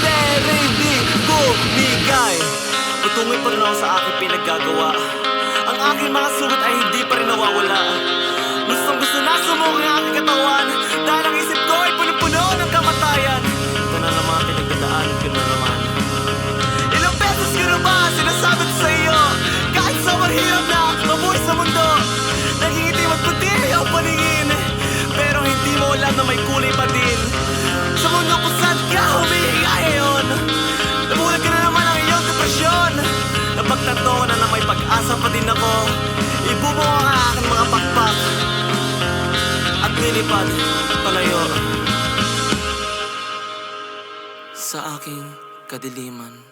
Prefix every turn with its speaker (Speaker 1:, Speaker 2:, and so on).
Speaker 1: Pero hindi bumigay. Tutungoy pa rin ako sa aking pinaggagawa. Ang aking mga sugat ay hindi pa rin nawawala. Gustong gusto na sumuko ang aking katawan, dahil ang isip ko ay puno-puno ng kamatayan. Ito na naman pinagdadaanan ko na naman. Ilang beses ko na ba sinasabi ko sa iyo, kahit sa mahirap na mabuhay sa mundo, naging at puti ang paningin, pero hindi mo alam na may kulay pa din. Sa mundo kung saan ka humihinga ngayon, nabulag ka na naman ang iyong depresyon. Napagtanto ko na may pag-asa pa din ako. Ibubuo ang aking mga pakpak at nilipad palayo sa aking kadiliman.